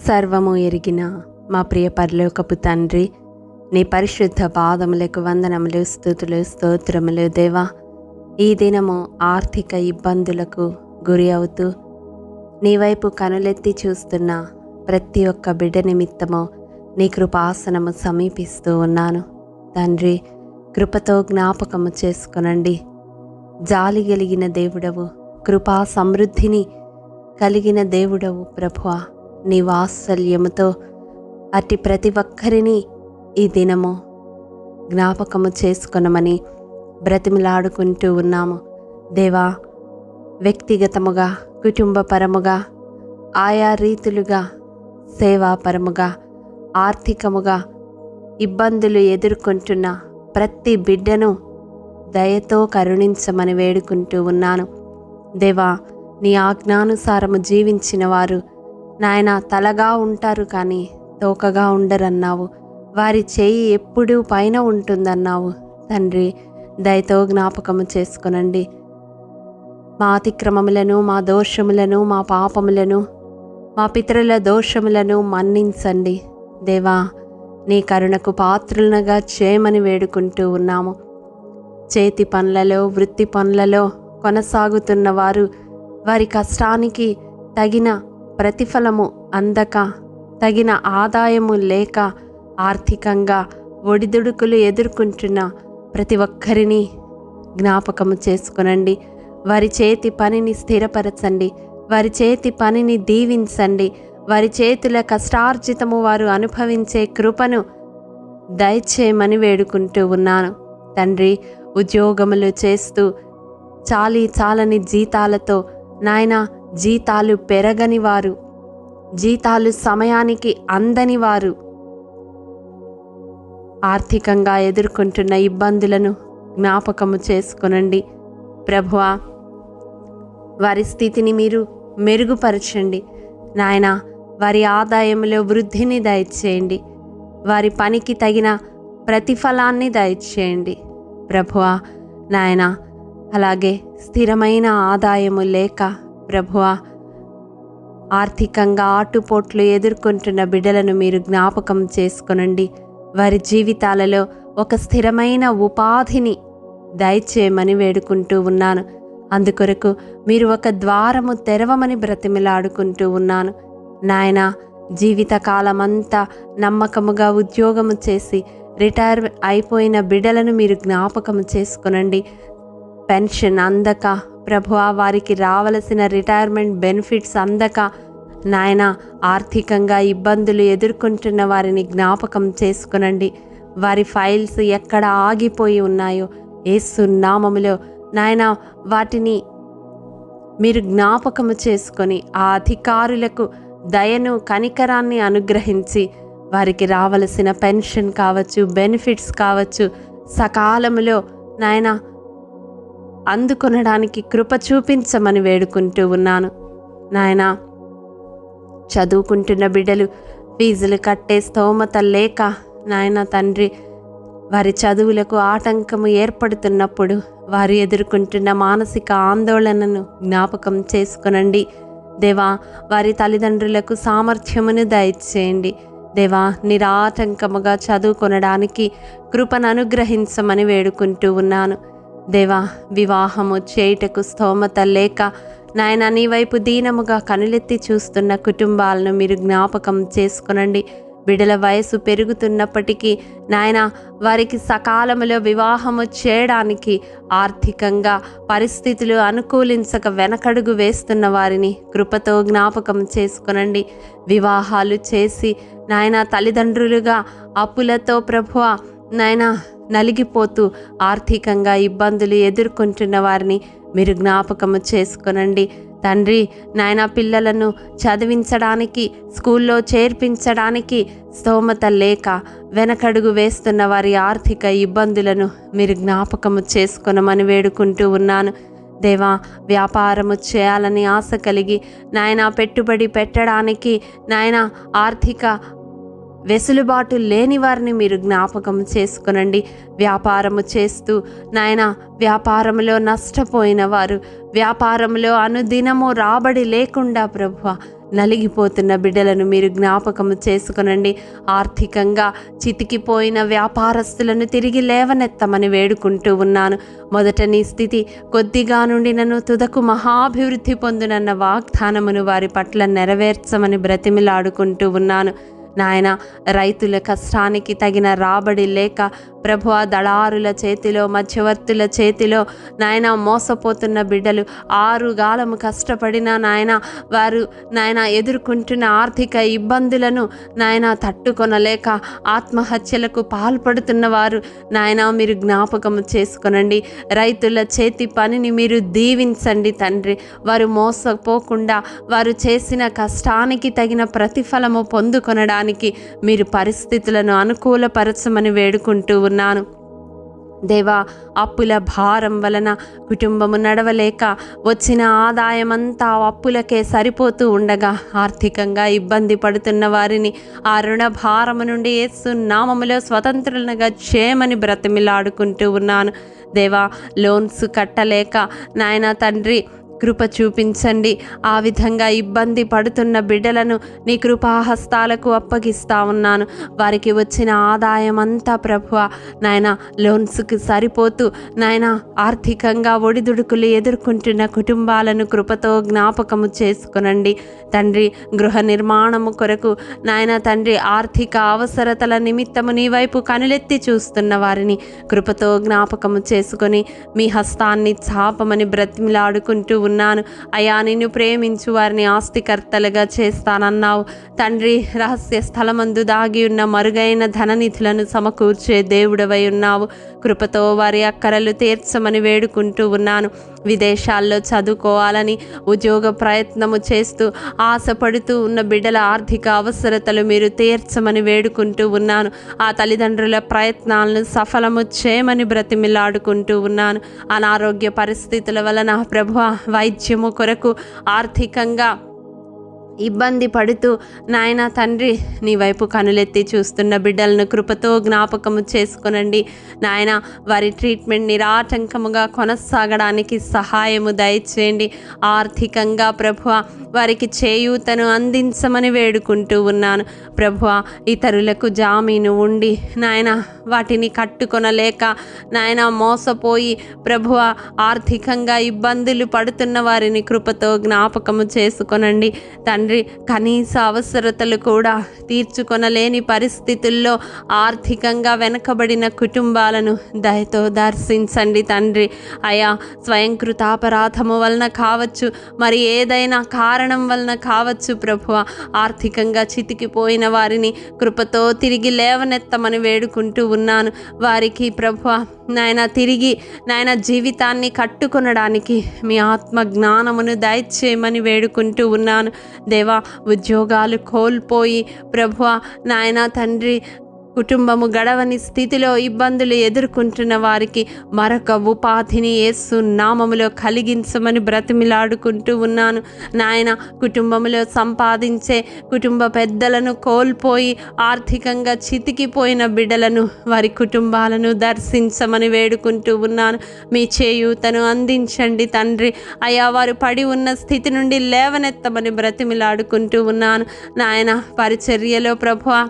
సర్వము ఎరిగిన మా ప్రియ పరలోకపు తండ్రి, నీ పరిశుద్ధ పాదములకు వందనములు, స్తుతులు, స్తోత్రములు. దేవా, ఈ దినము ఆర్థిక ఇబ్బందులకు గురి అవుతూ నీ వైపు కనులెత్తి చూస్తున్న ప్రతి ఒక్క బిడ్డ నిమిత్తము నీ కృపాసనము సమీపిస్తూ ఉన్నాను. తండ్రి, కృపతో జ్ఞాపకము చేసుకొనండి. జాలి కలిగిన దేవుడవు, కృపా సమృద్ధిని కలిగిన దేవుడవు ప్రభువా, నీ వాత్సల్యముతో అట్టి ప్రతి ఒక్కరిని ఈ దినము జ్ఞాపకము చేసుకొనమని బ్రతిమిలాడుకుంటూ ఉన్నాము. దేవా, వ్యక్తిగతముగా, కుటుంబపరముగా, ఆయా రీతులుగా, సేవాపరముగా, ఆర్థికముగా ఇబ్బందులు ఎదుర్కొంటున్న ప్రతి బిడ్డను దయతో కరుణించమని వేడుకుంటూ ఉన్నాను. దేవా, నీ ఆజ్ఞానుసారము జీవించిన వారు నాయన తలగా ఉంటారు కానీ తోకగా ఉండరన్నావు. వారి చేయి ఎప్పుడూ పైన ఉంటుందన్నావు. తండ్రి, దయతో జ్ఞాపకము చేసుకొనండి. మా అతిక్రమములను, మా దోషములను, మా పాపములను, మా పితరుల దోషములను మన్నించండి. దేవా, నీ కరుణకు పాత్రులనుగా చేయమని వేడుకుంటూ ఉన్నాము. చేతి పనులలో, వృత్తి పనులలో కొనసాగుతున్న వారు వారి కష్టానికి తగిన ప్రతిఫలము అందక, తగిన ఆదాయము లేక, ఆర్థికంగా ఒడిదుడుకులు ఎదుర్కొంటున్న ప్రతి ఒక్కరిని జ్ఞాపకము చేసుకొనండి. వారి చేతి పనిని స్థిరపరచండి. వారి చేతి పనిని దీవించండి. వారి చేతుల కష్టార్జితము వారు అనుభవించే కృపను దయచేయమని వేడుకుంటూ ఉన్నాను. తండ్రి, ఉద్యోగములు చేస్తూ చాలని జీతాలతో నాయన జీతాలు పెరగని వారు, జీతాలు సమయానికి అందని వారు ఆర్థికంగా ఎదుర్కొంటున్న ఇబ్బందులను జ్ఞాపకము చేసుకొనండి. ప్రభువా, వారి స్థితిని మీరు మెరుగుపరచండి. నాయన, వారి ఆదాయంలో వృద్ధిని దయచేయండి. వారి పనికి తగిన ప్రతిఫలాన్ని దయచేయండి. ప్రభువా నాయన, అలాగే స్థిరమైన ఆదాయము లేక ప్రభువా ఆర్థికంగా ఆటుపోట్లు ఎదుర్కొంటున్న బిడ్డలను మీరు జ్ఞాపకం చేసుకొనండి. వారి జీవితాలలో ఒక స్థిరమైన ఉపాధిని దయచేయమని వేడుకుంటూ ఉన్నాను. అందుకొరకు మీరు ఒక ద్వారము తెరవమని బ్రతిమిలాడుకుంటూ ఉన్నాను. నాయన, జీవితకాలమంతా నమ్మకముగా ఉద్యోగము చేసి రిటైర్ అయిపోయిన బిడ్డలను మీరు జ్ఞాపకము చేసుకొనండి. పెన్షన్ అందక ప్రభువా, వారికి రావలసిన రిటైర్మెంట్ బెనిఫిట్స్ అందక నాయన ఆర్థికంగా ఇబ్బందులు ఎదుర్కొంటున్న వారిని జ్ఞాపకం చేసుకొనండి. వారి ఫైల్స్ ఎక్కడ ఆగిపోయి ఉన్నాయో యేసు నామములో నాయన వాటిని మీరు జ్ఞాపకము చేసుకొని ఆ అధికారులకు దయను, కనికరాన్ని అనుగ్రహించి వారికి రావలసిన పెన్షన్ కావచ్చు, బెనిఫిట్స్ కావచ్చు, సకాలములో నాయన అందుకొనడానికి కృప చూపించమని వేడుకుంటూ ఉన్నాను. నాయన, చదువుకుంటున్న బిడ్డలు ఫీజులు కట్టే స్తోమత లేక నాయన తండ్రి, వారి చదువులకు ఆటంకము ఏర్పడుతున్నప్పుడు వారు ఎదుర్కొంటున్న మానసిక ఆందోళనను జ్ఞాపకం చేసుకొనండి. దేవా, వారి తల్లిదండ్రులకు సామర్థ్యమును దయచేయండి. దేవా, నిరాటంకముగా చదువుకొనడానికి కృపను అనుగ్రహించమని వేడుకుంటూ ఉన్నాను. దేవా, వివాహము చేయుటకు స్తోమత లేక నాయన నీ వైపు దీనముగా కనులెత్తి చూస్తున్న కుటుంబాలను మీరు జ్ఞాపకం చేసుకొనండి. బిడ్డల వయసు పెరుగుతున్నప్పటికీ నాయన వారికి సకాలములో వివాహము చేయడానికి ఆర్థికంగా పరిస్థితులు అనుకూలించక వెనకడుగు వేస్తున్న వారిని కృపతో జ్ఞాపకం చేసుకొనండి. వివాహాలు చేసి నాయన తల్లిదండ్రులుగా అప్పులతో ప్రభువా నాయన నలిగిపోతూ ఆర్థికంగా ఇబ్బందులు ఎదుర్కొంటున్న వారిని మీరు జ్ఞాపకము చేసుకొనండి. తండ్రి, నాయన పిల్లలను చదివించడానికి, స్కూల్లో చేర్పించడానికి స్తోమత లేక వెనకడుగు వేస్తున్న వారి ఆర్థిక ఇబ్బందులను మీరు జ్ఞాపకము చేసుకొనమని వేడుకుంటూ ఉన్నాను. దేవా, వ్యాపారము చేయాలని ఆశ కలిగి నాయన పెట్టుబడి పెట్టడానికి నాయన ఆర్థిక వెసులుబాటు లేని వారిని మీరు జ్ఞాపకం చేసుకునండి. వ్యాపారము చేస్తూ నాయన వ్యాపారంలో నష్టపోయిన వారు, వ్యాపారంలో అనుదినము రాబడి లేకుండా ప్రభువా నలిగిపోతున్న బిడ్డలను మీరు జ్ఞాపకము చేసుకునండి. ఆర్థికంగా చితికిపోయిన వ్యాపారస్తులను తిరిగి లేవనెత్తమని వేడుకుంటూ ఉన్నాను. మొదట నీ స్థితి కొద్దిగా నుండి నన్ను తుదకు మహాభివృద్ధి పొందునన్న వాగ్దానమును వారి పట్ల నెరవేర్చమని బ్రతిమిలాడుకుంటూ ఉన్నాను. నాయన, రైతుల కష్టానికి తగిన రాబడి లేక ప్రభువా దళారుల చేతిలో, మధ్యవర్తుల చేతిలో నాయన మోసపోతున్న బిడ్డలు 6 కాలము కష్టపడినా వారు ఎదుర్కొంటున్న ఆర్థిక ఇబ్బందులను తట్టుకొనలేక ఆత్మహత్యలకు పాల్పడుతున్న వారు మీరు జ్ఞాపకము చేసుకొనండి. రైతుల చేతి పనిని మీరు దీవించండి తండ్రి. వారు మోసపోకుండా వారు చేసిన కష్టానికి తగిన ప్రతిఫలము పొందుకొనడానికి మీరు పరిస్థితులను అనుకూలపరచమని వేడుకుంటూ ఉన్నాను. దేవా, అప్పుల భారం వలన కుటుంబము నడవలేక వచ్చిన ఆదాయమంతా అప్పులకే సరిపోతూ ఉండగా ఆర్థికంగా ఇబ్బంది పడుతున్న వారిని ఆ రుణ భారము నుండి యేసు నామములో స్వతంత్రులుగా చేయమని బ్రతిమిలాడుకుంటూ ఉన్నాను. దేవా, లోన్స్ కట్టలేక తండ్రి కృప చూపించండి. ఆ విధంగా ఇబ్బంది పడుతున్న బిడ్డలను నీ కృపాహస్తాలకు అప్పగిస్తా ఉన్నాను. వారికి వచ్చిన ఆదాయం అంతా ప్రభువా లోన్స్కి సరిపోతూ ఆర్థికంగా ఒడిదుడుకులు ఎదుర్కొంటున్న కుటుంబాలను కృపతో జ్ఞాపకము చేసుకునండి తండ్రి. గృహ నిర్మాణము కొరకు తండ్రి ఆర్థిక అవసరతల నిమిత్తము నీ వైపు కనులెత్తి చూస్తున్న వారిని కృపతో జ్ఞాపకము చేసుకొని మీ హస్తాన్ని చాపమని బ్రతిమిలాడుకుంటూ ఉన్నాను. అయా, నిన్ను ప్రేమించు వారిని ఆస్తికర్తలుగా చేస్తానన్నావు తండ్రి. రహస్య స్థలమందు దాగి ఉన్న మరుగైన ధననిధులను సమకూర్చే దేవుడవై ఉన్నావు. కృపతో వారి అక్కరలు తీర్చమని వేడుకుంటూ ఉన్నాను. విదేశాల్లో చదువుకోవాలని ఉద్యోగ ప్రయత్నము చేస్తూ ఆశపడుతూ ఉన్న బిడ్డల ఆర్థిక అవసరతలు మీరు తీర్చమని వేడుకుంటూ ఉన్నాను. ఆ తల్లిదండ్రుల ప్రయత్నాలను సఫలము చేయమని బ్రతిమిలాడుకుంటూ ఉన్నాను. అనారోగ్య పరిస్థితుల వలన ప్రభువా వైద్యము కొరకు ఆర్థికంగా ఇబ్బంది పడుతూ తండ్రి నీ వైపు కనులెత్తి చూస్తున్న బిడ్డలను కృపతో జ్ఞాపకము చేసుకునండి వారి ట్రీట్మెంట్ నిరాటంకముగా కొనసాగడానికి సహాయము దయచేయండి. ఆర్థికంగా ప్రభువా వారికి చేయూతను అందించమని వేడుకుంటూ ఉన్నాను. ప్రభువా, ఇతరులకు జామీను ఉండి వాటిని కట్టుకొనలేక మోసపోయి ప్రభువా ఆర్థికంగా ఇబ్బందులు పడుతున్న వారిని కృపతో జ్ఞాపకము చేసుకొనండి తండ్రి. కనీస అవసరతలు కూడా తీర్చుకొనలేని పరిస్థితుల్లో ఆర్థికంగా వెనకబడిన కుటుంబాలను దయతో దర్శించండి తండ్రి. అయా, స్వయంకృతాపరాధము వలన కావచ్చు, మరి ఏదైనా కారణం వలన కావచ్చు ప్రభువా, ఆర్థికంగా చితికిపోయిన వారిని కృపతో తిరిగి లేవనెత్తమని వేడుకుంటూ ఉన్నాను. వారికి ప్రభువా తిరిగి జీవితాన్ని కట్టుకొనడానికి మీ ఆత్మ జ్ఞానమును దయచేయమని వేడుకుంటూ ఉన్నాను. దేవా, ఉద్యోగాలు కోల్పోయి ప్రభువా తండ్రి కుటుంబము గడవని స్థితిలో ఇబ్బందులు ఎదుర్కొంటున్న వారికి మరొక ఉపాధిని యేసు నామములో కలిగించమని బ్రతిమిలాడుకుంటూ ఉన్నాను. కుటుంబములో సంపాదించే కుటుంబ పెద్దలను కోల్పోయి ఆర్థికంగా చితికిపోయిన బిడ్డలను వారి కుటుంబాలను దర్శించమని వేడుకుంటూ ఉన్నాను. మీ చేయూతను అందించండి తండ్రి. అయా, వారు పడి ఉన్న స్థితి నుండి లేవనెత్తమని బ్రతిమిలాడుకుంటూ ఉన్నాను. పరిచర్యలో ప్రభువా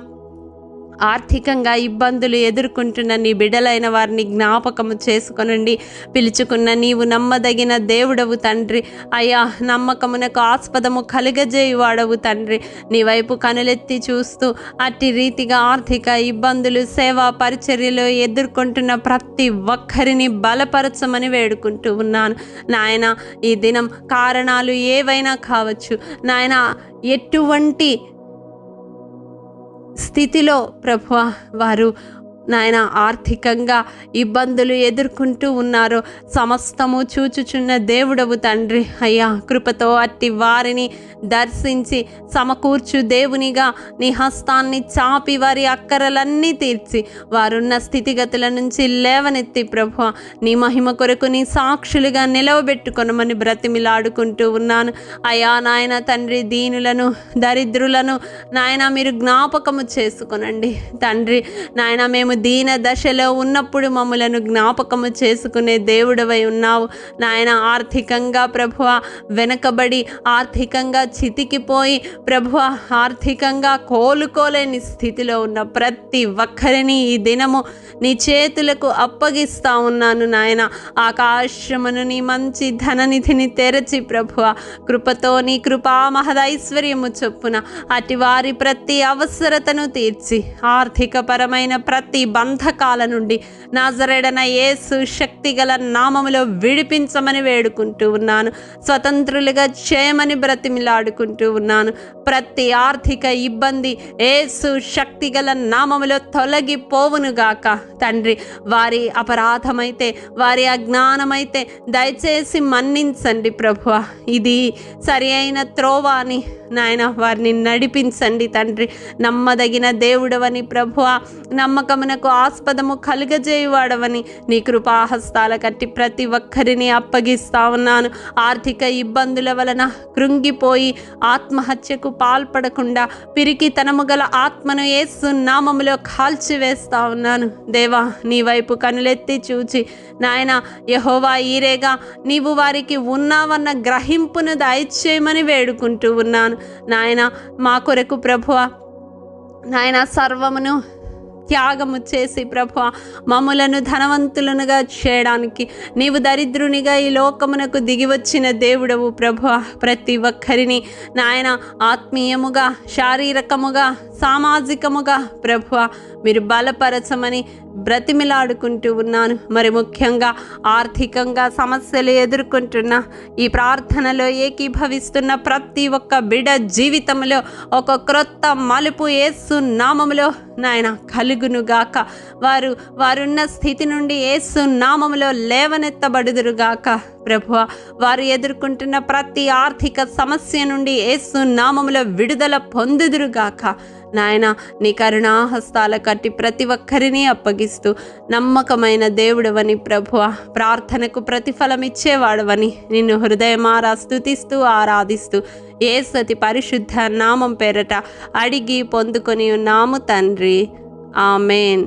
ఆర్థికంగా ఇబ్బందులు ఎదుర్కొంటున్న నీ బిడ్డలైన వారిని జ్ఞాపకము చేసుకొనండి. పిలుచుకున్న నీవు నమ్మదగిన దేవుడవు తండ్రి. అయ్యా, నమ్మకమునకు ఆస్పదము కలుగజేయువాడవు తండ్రి. నీ వైపు కనులెత్తి చూస్తూ అట్టి రీతిగా ఆర్థిక ఇబ్బందులు సేవా పరిచర్యలో ఎదుర్కొంటున్న ప్రతి ఒక్కరిని బలపరచమని వేడుకుంటూ ఉన్నాను. ఈ దినం కారణాలు ఏవైనా కావచ్చు ఎటువంటి స్థితిలో ప్రభువా వారు నాయన ఆర్థికంగా ఇబ్బందులు ఎదుర్కొంటూ ఉన్నారో సమస్తము చూచుచున్న దేవుడవు తండ్రి. అయ్యా కృపతో అట్టి వారిని దర్శించి సమకూర్చు దేవునిగా నీ హస్తాన్ని చాపి వారి అక్కరలన్నీ తీర్చి వారున్న స్థితిగతుల నుంచి లేవనెత్తి ప్రభువా నీ మహిమ కొరకు నీ సాక్షులుగా నిలవబెట్టుకొనమని బ్రతిమిలాడుకుంటూ ఉన్నాను. అయా నాయన తండ్రి, దీనులను దరిద్రులను నాయన మీరు జ్ఞాపకము చేసుకొనండి తండ్రి. నాయన మేము దీన దశలో ఉన్నప్పుడు మమ్మలను జ్ఞాపకము చేసుకునే దేవుడవై ఉన్నావు నాయన. ఆర్థికంగా ప్రభువా వెనకబడి ఆర్థికంగా చితికిపోయి ప్రభువా ఆర్థికంగా కోలుకోలేని స్థితిలో ఉన్న ప్రతి ఒక్కరిని ఈ దినము నీ చేతులకు అప్పగిస్తా ఉన్నాను నాయన. ఆకాశమును నీ మంచి ధననిధిని తెరచి ప్రభువా కృపతో నీ కృపా మహదైశ్వర్యము చొప్పున అటి వారి ప్రతి అవసరతను తీర్చి ఆర్థికపరమైన ప్రతి బంధకాల నుండి నాజరేయుడైన యేసు శక్తిగల నామములో విడిపించమని వేడుకుంటూ ఉన్నాను. స్వతంత్రులుగా చేయమని బ్రతిమిలాడుకుంటూ ఉన్నాను. ప్రతి ఆర్థిక ఇబ్బంది యేసు శక్తిగల నామములో తొలగిపోవునుగాక తండ్రి. వారి అపరాధమైతే వారి అజ్ఞానమైతే దయచేసి మన్నించండి ప్రభువా. ఇది సరి అయిన త్రోవ అని నాయన వారిని నడిపించండి తండ్రి. నమ్మదగిన దేవుడవని ప్రభువా, నమ్మకమునకు ఆస్పదము కలుగజేయువాడవని నీ కృపాహస్తాల కట్టి ప్రతి ఒక్కరిని అప్పగిస్తా ఉన్నాను. ఆర్థిక ఇబ్బందుల వలన కృంగిపోయి ఆత్మహత్యకు పాల్పడకుండా పిరికితనము గల ఆత్మను యేసు నామములో కాల్చివేస్తా ఉన్నాను. దేవా నీ వైపు కనులెత్తి చూచి నాయన యెహోవా ఈరేగా నీవు వారికి ఉన్నావన్న గ్రహింపును దయచేయమని వేడుకుంటూ ఉన్నాను నాయన. మా కొరకు ప్రభువా నాయన సర్వమును త్యాగము చేసి ప్రభువా మమ్ములను ధనవంతులనుగా చేయడానికి నీవు దరిద్రునిగా ఈ లోకమునకు దిగివచ్చిన దేవుడవు ప్రభువా. ప్రతి ఒక్కరిని నాయన ఆత్మీయముగా శారీరకముగా సామాజికముగా ప్రభువా మీరు బలపరచమని బ్రతిమిలాడుకుంటూ ఉన్నాను. మరి ముఖ్యంగా ఆర్థికంగా సమస్యలు ఎదుర్కొంటున్న ఈ ప్రార్థనలో ఏకీభవిస్తున్న ప్రతి ఒక్క బిడ్డ జీవితంలో ఒక క్రొత్త మలుపు యేసు నామములో నాయన కలుగునుగాక. వారున్న స్థితి నుండి యేసు నామములో లేవనెత్తబడుదురుగాక ప్రభువా. వారు ఎదుర్కొంటున్న ప్రతి ఆర్థిక సమస్య నుండి యేసు నామములో విడుదల పొందుదురుగాక నాయన. నీ కరుణాహస్తాల కట్టి ప్రతి ఒక్కరిని అప్పగిస్తూ నమ్మకమైన దేవుడవని ప్రభువా, ప్రార్థనకు ప్రతిఫలం ఇచ్చేవాడవని నిన్ను హృదయమారా స్తుతిస్తూ ఆరాధిస్తూ యేసు అతి పరిశుద్ధ నామం పేరట అడిగి పొందుకొని ఉన్నాము తండ్రి. ఆమెన్.